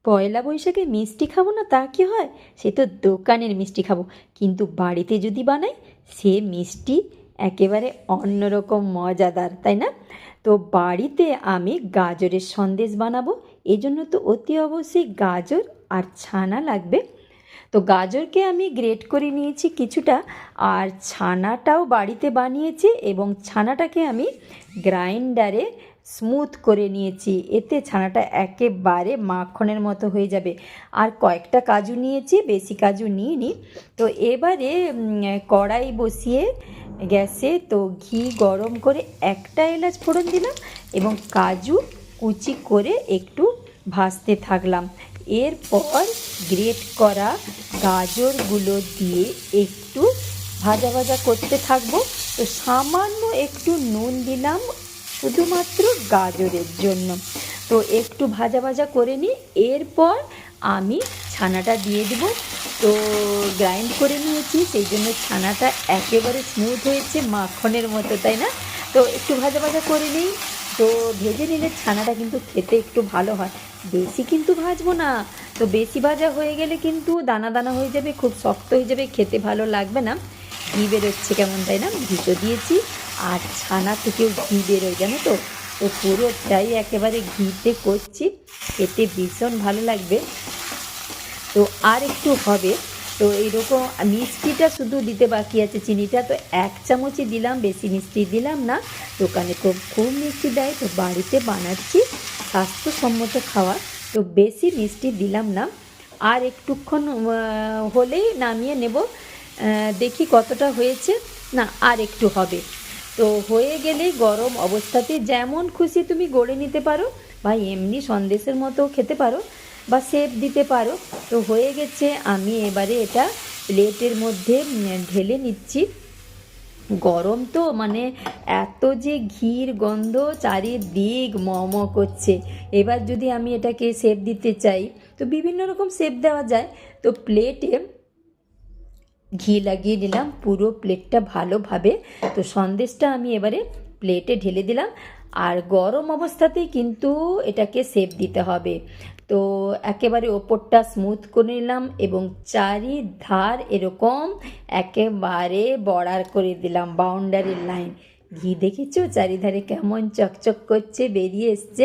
পয়লা বৈশাখে মিষ্টি খাবো না তা কি হয়? সে তো দোকানের মিষ্টি খাবো, কিন্তু বাড়িতে যদি বানাই সে মিষ্টি একেবারে অন্যরকম মজাদার, তাই না? তো বাড়িতে আমি গাজরের সন্দেশ বানাবো, এই জন্য তো অতি অবশ্যই গাজর আর ছানা লাগবে। তো গাজরকে আমি গ্রেট করে নিয়েছি কিছুটা, আর ছানাটাও বাড়িতে বানিয়েছি এবং ছানাটাকে আমি গ্রাইন্ডারে স্মুথ করে নিয়েছি, এতে ছানাটা একেবারে মাখনের মতো হয়ে যাবে। আর কয়েকটা কাজু নিয়েছি, বেশি কাজু নিইনি। তো এবারে কড়াই বসিয়ে গ্যাসে তো ঘি গরম করে একটা এলাচ ফোড়ন দিলাম এবং কাজু কুচি করে একটু ভাজতে থাকলাম। এরপর গ্রেট করা গাজরগুলো দিয়ে একটু ভাজা ভাজা করতে থাকবো। তো সামান্য একটু নুন দিলাম শুধুমাত্র গাজরের জন্য। তো একটু ভাজা ভাজা করে নিই, এরপর আমি ছানাটা দিয়ে দেবো। তো গ্রাইন্ড করে নিয়েছি, সেই জন্য ছানাটা একেবারে স্মুথ হয়েছে, মাখনের মতো, তাই না? তো একটু ভাজা ভাজা করে নিই। তো ভেজে নিলে ছানাটা কিন্তু খেতে একটু ভালো হয়, বেশি কিন্তু ভাজবো না। তো বেশি ভাজা হয়ে গেলে কিন্তু দানা দানা হয়ে যাবে, খুব শক্ত হয়ে যাবে, খেতে ভালো লাগবে না। ঘি বেরোচ্ছে কেমন, তাই না? ঘি তো দিয়েছি, আর ছানা থেকেও ঘি বেরোয়, জানো তো। তো পুরোটাই একেবারে ঘিতে করছি, খেতে ভীষণ ভালো লাগবে। তো আর একটু হবে। তো এইরকম মিষ্টিটা শুধু দিতে বাকি আছে, চিনিটা তো 1 চামচই দিলাম, বেশি মিষ্টি দিলাম না। দোকানে তো খুব মিষ্টি দেয়, তো বাড়িতে বানাচ্ছি স্বাস্থ্যসম্মত খাওয়া, তো বেশি মিষ্টি দিলাম না। আর একটুক্ষণ হলেই নামিয়ে নেব। দেখি কতটা হয়েছে। না, আর একটু হবে। তো হয়ে গেলে গরম অবস্থাতে যেমন খুশি তুমি গড়ে নিতে পারো, বা এমনি সন্দেশের মতো খেতে পারো, বা শেপ দিতে পারো। তো হয়ে গেছে, আমি এবারে এটা প্লেটের মধ্যে ঢেলে নিচ্ছি। গরম তো মানে এত যে ঘির গন্ধ, চারিদিক ম ম করছে। এবার যদি আমি এটাকে শেপ দিতে চাই, তো বিভিন্ন রকম শেপ দেওয়া যায়। তো প্লেটে ঘি লাগিয়ে নিলাম পুরো প্লেটটা ভালোভাবে। তো সন্দেশটা আমি এবারে প্লেটে ঢেলে দিলাম, আর গরম অবস্থাতেই কিন্তু এটাকে শেপ দিতে হবে। তো একেবারে ওপরটা স্মুথ করে নিলাম এবং চারিধার এরকম একেবারে বর্ডার করে দিলাম, বাউন্ডারি লাইন। ঘি দেখেছো চারিধারে কেমন চকচক করছে, বেরিয়ে এসছে।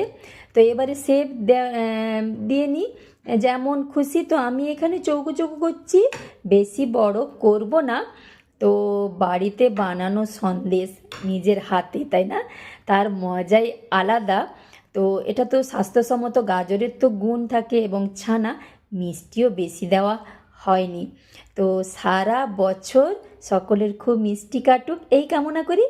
তো এবারে শেপ দিয়ে নিই যেমন খুশি। তো আমি এখানে চৌকো চৌকো করছি, বেশি বড় করব না। তো বাড়িতে বানানো সন্দেশ নিজের হাতে, তাই না? তার মজাই আলাদা। তো এটা তো স্বাস্থ্যসম্মত, গাজরের তো গুণ থাকে এবং ছানা, মিষ্টিও বেশি দেওয়া হয়নি। তো সারা বছর সকলের খুব মিষ্টি কাটুক এই কামনা করি।